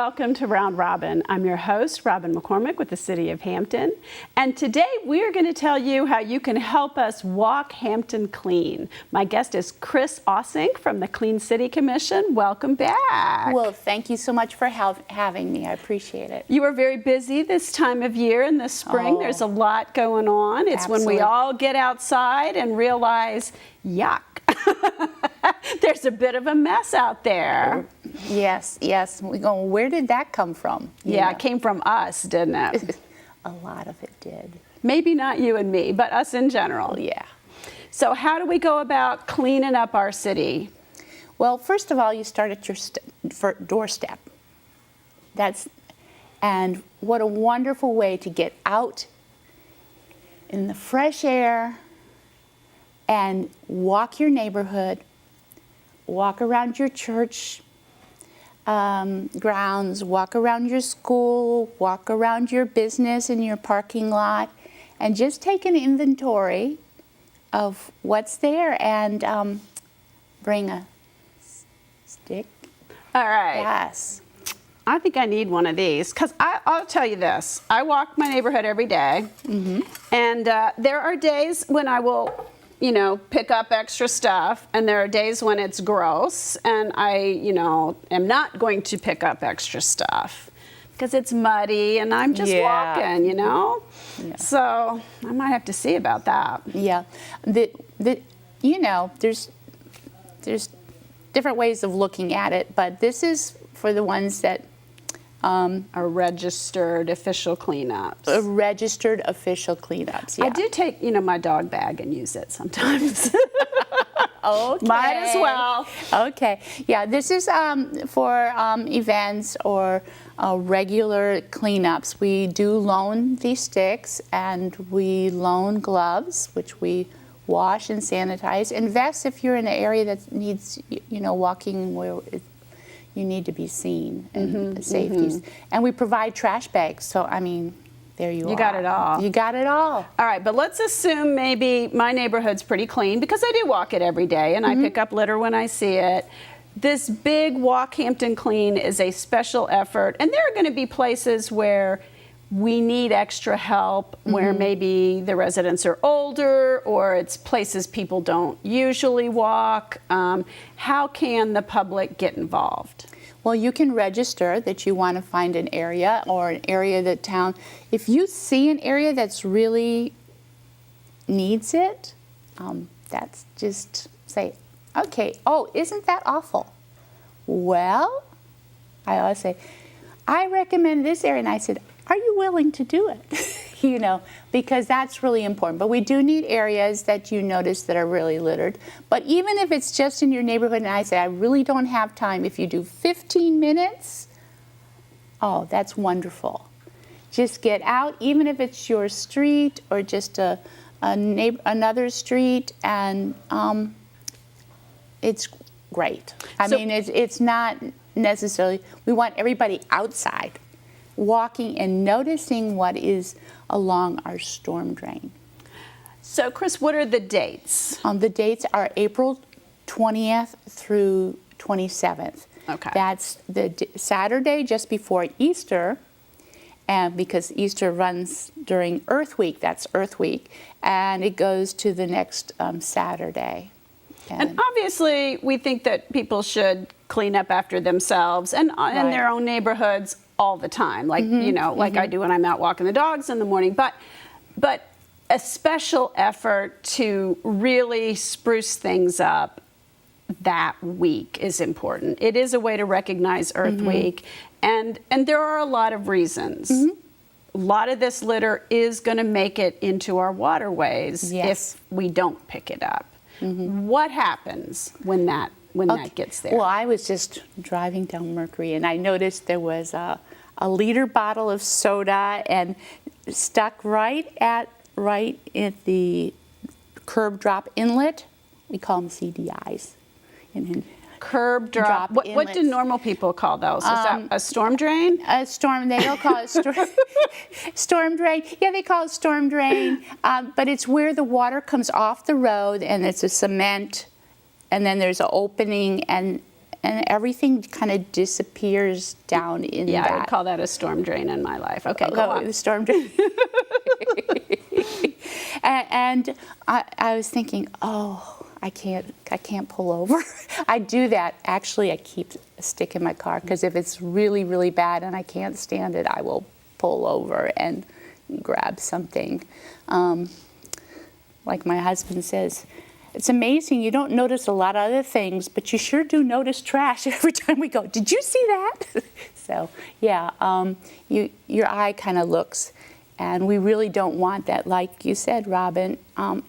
welcome to Round Robin. I'm your host, Robin McCormick with the City of Hampton. And today we're going to tell you how you can help us walk Hampton clean. My guest is Cris Ausink from the Clean City Commission. Welcome back. Well, thank you so much for having me. I appreciate it. You are very busy this time of year in the spring. There's a lot going on. It's Absolutely. when we all get outside and realize, yuck, there's a bit of a mess out there. Yes. We go, where did that come from? Yeah, it came from us, didn't it? A lot of it did. Maybe not you and me, but us in general. Yeah. So how do we go about cleaning up our city? Well, first of all, you start at your doorstep. And what a wonderful way to get out in the fresh air and walk your neighborhood, walk around your church grounds, walk around your school, walk around your business and your parking lot, and just take an inventory of what's there and bring a stick. All right. Yes. I think I need one of these because I'll tell you this. I walk my neighborhood every day, and there are days when I will, pick up extra stuff, and there are days when it's gross, and I, am not going to pick up extra stuff because it's muddy and I'm just walking, Yeah. So I might have to see about that. Yeah. There's different ways of looking at it, but this is for the ones that are registered official cleanups. Registered official cleanups, yeah. I do take, my dog bag and use it sometimes. Okay. Might as well. Okay. Yeah, this is for events or regular cleanups. We do loan these sticks, and we loan gloves, which we wash and sanitize, and vests if you're in an area that needs, walking where you need to be seen, and safeties. And we provide trash bags, so there you are. You got it all. You got it all. All right, but let's assume maybe my neighborhood's pretty clean because I do walk it every day and I pick up litter when I see it. This big Walk Hampton Clean is a special effort, and there are going to be places where we need extra help, where maybe the residents are older or it's places people don't usually walk. How can the public get involved? Well, you can register that you want to find an area or an area that town. If you see an area that's really needs it, that's just say, okay, isn't that awful? Well, I always say, I recommend this area. And I said, are you willing to do it? Because that's really important. But we do need areas that you notice that are really littered. But even if it's just in your neighborhood, and I say, I really don't have time, if you do 15 minutes, that's wonderful. Just get out, even if it's your street or just another street, and it's great. It's not necessarily, we want everybody outside, walking and noticing what is along our storm drain. So, Cris, what are the dates? The dates are April 20th through 27th. Okay. That's the Saturday just before Easter, and because Easter runs during Earth Week, that's Earth Week, and it goes to the next Saturday. And obviously, we think that people should clean up after themselves and in their own neighborhoods all the time, like like I do when I'm out walking the dogs in the morning. But a special effort to really spruce things up that week is important. It is a way to recognize Earth Week, and there are a lot of reasons. A lot of this litter is going to make it into our waterways if we don't pick it up. What happens when that gets there? Well, I was just driving down Mercury, and I noticed there was a liter bottle of soda and stuck right at the curb drop inlet. We call them CDIs. Curb drop. What do normal people call those? Is that a storm drain? A storm. They don't call it storm drain. Yeah, they call it storm drain. But it's where the water comes off the road, and it's a cement, and then there's an opening, and and everything kind of disappears down in Yeah, that. I would call that a storm drain in my life. Okay, go on. The storm drain. and I was thinking, oh, I can't pull over. I do that. Actually, I keep a stick in my car because if it's really, really bad and I can't stand it, I will pull over and grab something. Like my husband says, it's amazing you don't notice a lot of other things, but you sure do notice trash every time we go. Did you see that? So yeah, your eye kind of looks, and we really don't want that, like you said, Robin,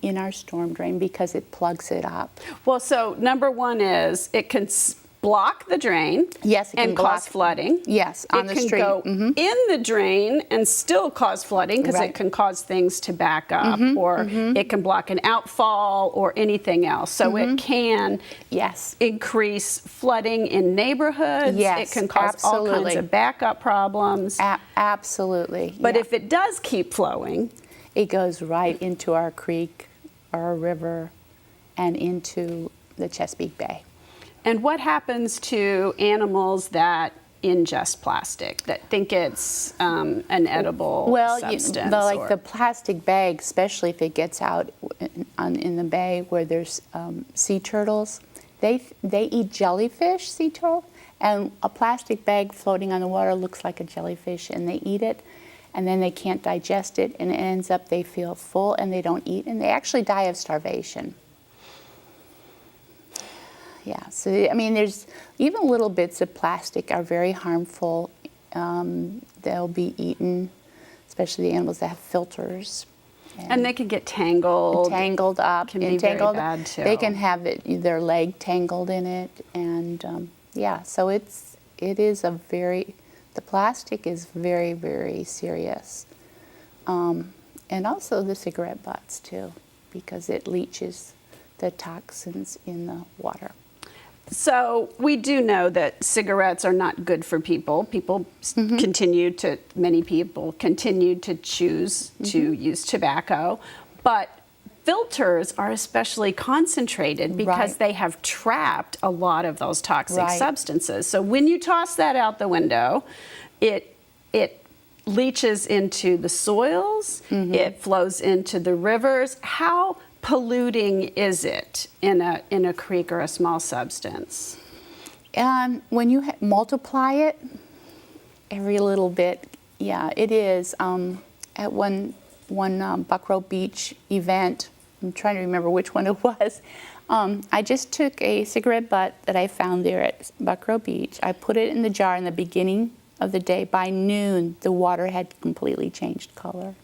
in our storm drain because it plugs it up. Well, so number one is it can block the drain. Yes, it can and block cause flooding. Yes, on the street. It can go in the drain and still cause flooding because Right. it can cause things to back up, or it can block an outfall or anything else. So it can Yes. increase flooding in neighborhoods. Yes, It can cause all kinds absolutely. of backup problems. Absolutely. But yeah. if it does keep flowing, It goes right into our creek, our river, and into the Chesapeake Bay. and what happens to animals that ingest plastic, that think it's an edible substance? Like the plastic bag, especially if it gets out in the bay where there's sea turtles, they eat jellyfish, sea turtle, and a plastic bag floating on the water looks like a jellyfish, and they eat it, and then they can't digest it, and it ends up they feel full and they don't eat, and they actually die of starvation. Yeah, so I mean, there's even little bits of plastic are very harmful. They'll be eaten, especially the animals that have filters. And they can get tangled. Tangled up. Can be very bad, too. They can have their leg tangled in it, and yeah, so the plastic is very, very serious. And also the cigarette butts too, because it leaches the toxins in the water. So we do know that cigarettes are not good for people. Many people continue to choose to use tobacco, but filters are especially concentrated because Right. they have trapped a lot of those toxic Right. substances. So when you toss that out the window, it leaches into the soils, it flows into the rivers. How polluting is it in a creek or a small substance? When you multiply it, every little bit, yeah, it is. At one Buckrow Beach event, I'm trying to remember which one it was. I just took a cigarette butt that I found there at Buckrow Beach. I put it in the jar in the beginning of the day. By noon, the water had completely changed color.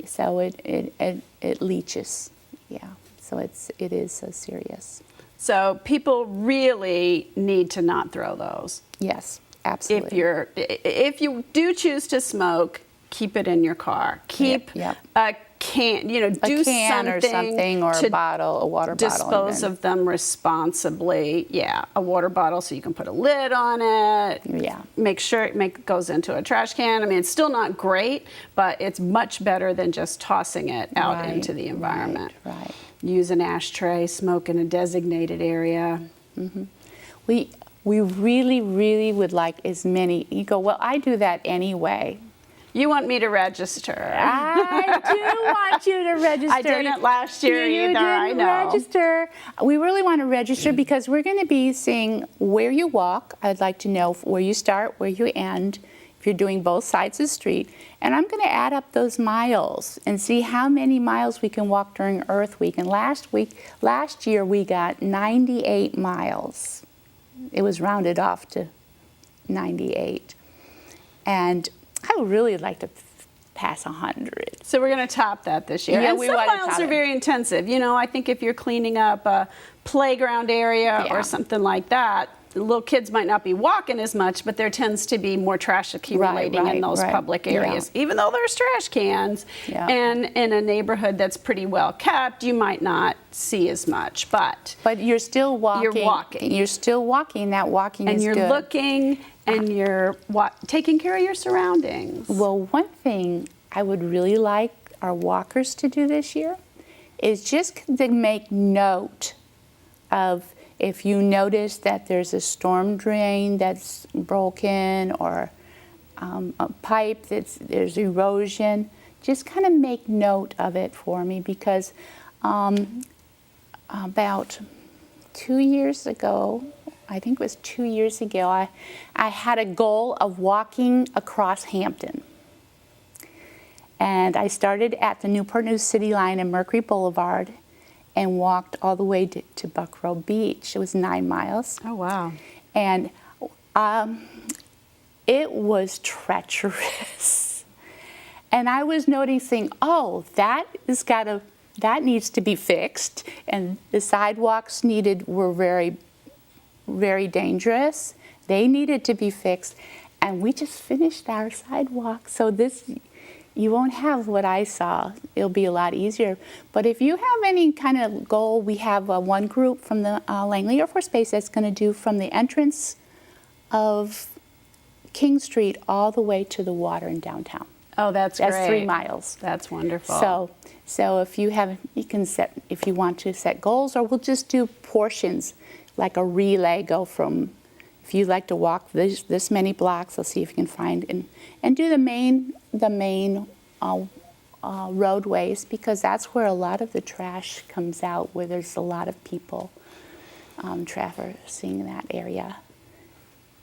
So it leaches, yeah. So it is so serious. So people really need to not throw those. Yes, absolutely. If you do choose to smoke, keep it in your car. Keep Yep. a can, do a can or something, or to a bottle, a water bottle. dispose of them responsibly. Yeah, a water bottle so you can put a lid on it. Yeah. Make sure it goes into a trash can. I mean, it's still not great, but it's much better than just tossing it out Right, into the environment. Right. Use an ashtray, smoke in a designated area. We really, really would like as many. You go, well, I do that anyway. You want me to register? I do want you to register. I didn't last year you either, didn't I know. register. We really want to register because we're going to be seeing where you walk. I'd like to know where you start, where you end, if you're doing both sides of the street. And I'm going to add up those miles and see how many miles we can walk during Earth Week. And last year we got 98 miles. It was rounded off to 98. And I would really like to pass 100. So we're going to top that this year. Yeah, and we some want to miles top are it. very intensive. I think if you're cleaning up a playground area Yeah. or something like that, little kids might not be walking as much, but there tends to be more trash accumulating in those public areas. Yeah. Even though there's trash cans, Yeah. and in a neighborhood that's pretty well kept, you might not see as much. But you're still walking. You're walking. You're still walking. That walking and is you're good. looking and you're taking care of your surroundings. Well, one thing I would really like our walkers to do this year is just to make note of if you notice that there's a storm drain that's broken or a pipe there's erosion, just kind of make note of it for me, because about 2 years ago, I think it was 2 years ago, I had a goal of walking across Hampton. And I started at the Newport News City line and Mercury Boulevard and walked all the way to Buckrow Beach. It was 9 miles. Oh, wow. And it was treacherous. And I was noticing, oh, that needs to be fixed. And the sidewalks were very, very dangerous. They needed to be fixed. And we just finished our sidewalk. So you won't have what I saw. It'll be a lot easier. But if you have any kind of goal, we have one group from the Langley Air Force Base that's going to do from the entrance of King Street all the way to the water in downtown. Oh, that's great. That's 3 miles. That's wonderful. So if you want to set goals, or we'll just do portions, like a relay, go from, if you like to walk this many blocks, I'll see if you can find, and do the main roadways, because that's where a lot of the trash comes out, where there's a lot of people traversing that area.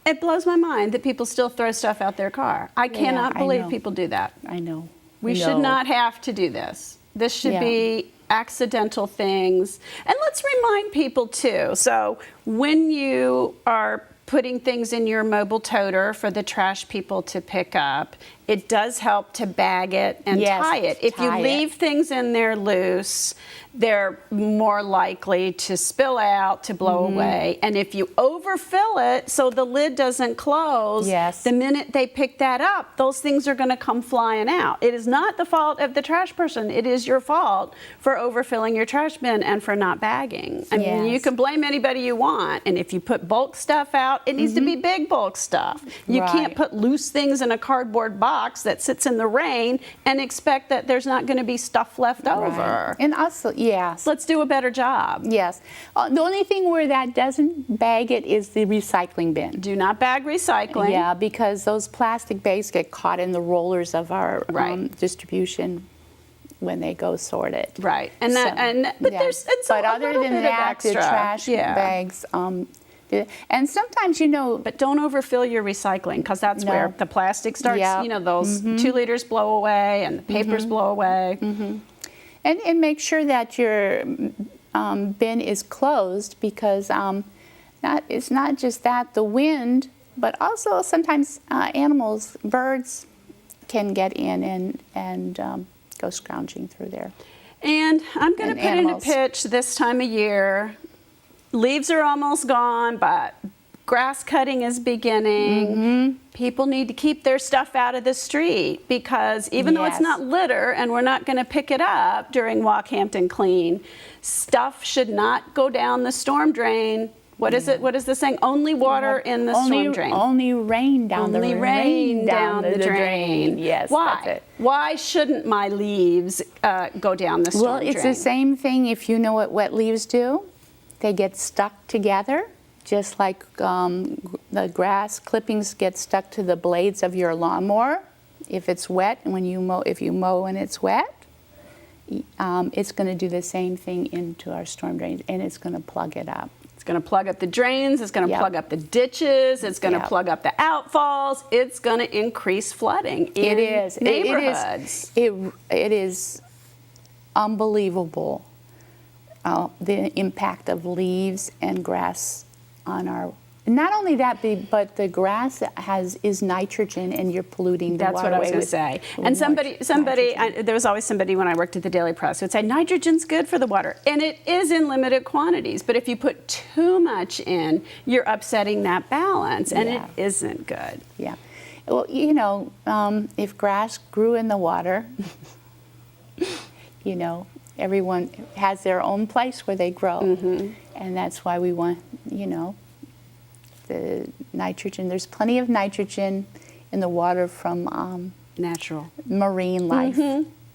It blows my mind that people still throw stuff out their car. I cannot believe know. people do that. I know. We should not have to do this. This should be accidental things. And let's remind people too, so when you are putting things in your mobile toter for the trash people to pick up, it does help to bag it and tie it. If you leave things in there loose, they're more likely to spill out, to blow away. And if you overfill it so the lid doesn't close, the minute they pick that up, those things are going to come flying out. It is not the fault of the trash person. It is your fault for overfilling your trash bin and for not bagging. I mean, you can blame anybody you want. And if you put bulk stuff out, it needs to be big bulk stuff. You can't put loose things in a cardboard box that sits in the rain and expect that there's not going to be stuff left over. And also, let's do a better job. The only thing where that doesn't bag it is the recycling bin. Do not bag recycling. Yeah, because those plastic bags get caught in the rollers of our distribution when they go sort it. Right. And but there's but other than that, the trash bags. And sometimes, but don't overfill your recycling, because that's where the plastic starts. Those 2 liters blow away and the papers blow away. And make sure that your bin is closed, because it's not just that, the wind, but also sometimes animals, birds can get in and go scrounging through there. And I'm going to put in a pitch this time of year. Leaves are almost gone, but grass cutting is beginning. People need to keep their stuff out of the street, because even though it's not litter and we're not going to pick it up during Walk Hampton Clean, stuff should not go down the storm drain. What is it? What is the saying? Only water in the storm drain. Only rain down the drain. Only rain down the drain. Yes, why? that's it. Why shouldn't my leaves go down the storm drain? Well, it's the same thing if you know what wet leaves do. They get stuck together, just like the grass clippings get stuck to the blades of your lawnmower. If it's wet, and if you mow and it's wet, it's going to do the same thing into our storm drains, and it's going to plug it up. It's going to plug up the drains. It's going to plug up the ditches. It's going to plug up the outfalls. It's going to increase flooding in neighborhoods. It is unbelievable. The impact of leaves and grass on our, not only that, but the grass is nitrogen, and you're polluting the waterway. That's what I was going to say. And somebody there was always somebody when I worked at the Daily Press who would say nitrogen's good for the water, and it is in limited quantities. But if you put too much in, you're upsetting that balance, and it isn't good. Yeah. Well, if grass grew in the water, everyone has their own place where they grow. And that's why we want, the nitrogen. There's plenty of nitrogen in the water from natural marine life,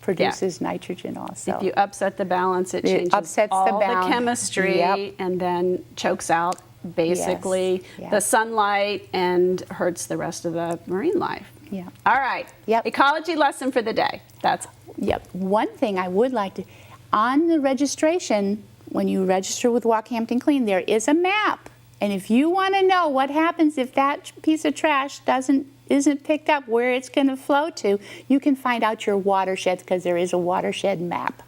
produces nitrogen also. If you upset the balance, it It changes upsets the all the balance. chemistry Yep. and then chokes out basically Yes. the sunlight and hurts the rest of the marine life. Yeah. All right. Yep. Ecology lesson for the day. That's Yep. One thing I would like to, on the registration, when you register with Walk Hampton Clean, there is a map. And if you want to know what happens if that piece of trash isn't picked up, where it's going to flow to, you can find out your watersheds, because there is a watershed map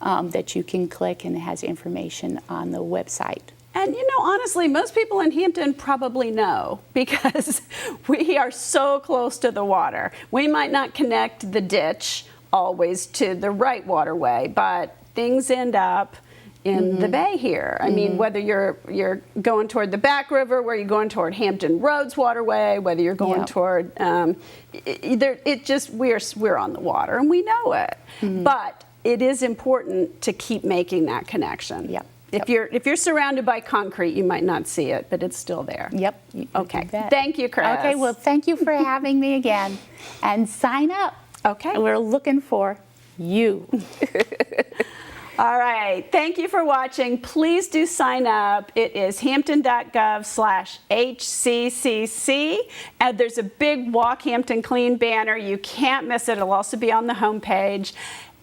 that you can click, and it has information on the website. And honestly, most people in Hampton probably know, because we are so close to the water. We might not connect the ditch always to the right waterway, but things end up in the bay here. I mean, whether you're going toward the back river, where you're going toward Hampton Roads waterway, whether you're going Yep. toward, we're on the water and we know it. But it is important to keep making that connection. Yep. If you're surrounded by concrete, you might not see it, but it's still there. Yep. Okay. You bet. Thank you, Cris. Okay, well, thank you for having me again. And sign up. Okay. We're looking for you. All right. Thank you for watching. Please do sign up. It is hampton.gov/HCCC. And there's a big Walk Hampton Clean banner. You can't miss it. It'll also be on the homepage.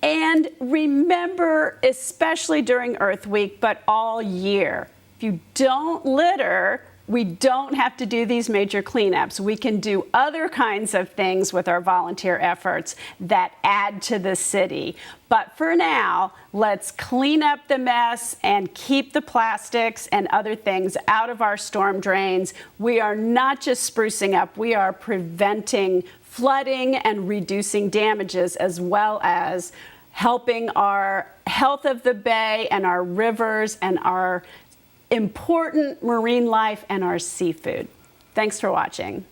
And remember, especially during Earth Week, but all year, if you don't litter, we don't have to do these major cleanups. We can do other kinds of things with our volunteer efforts that add to the city. But for now, let's clean up the mess and keep the plastics and other things out of our storm drains. We are not just sprucing up, we are preventing flooding and reducing damages, as well as helping our health of the bay and our rivers and our important marine life and our seafood. Thanks for watching.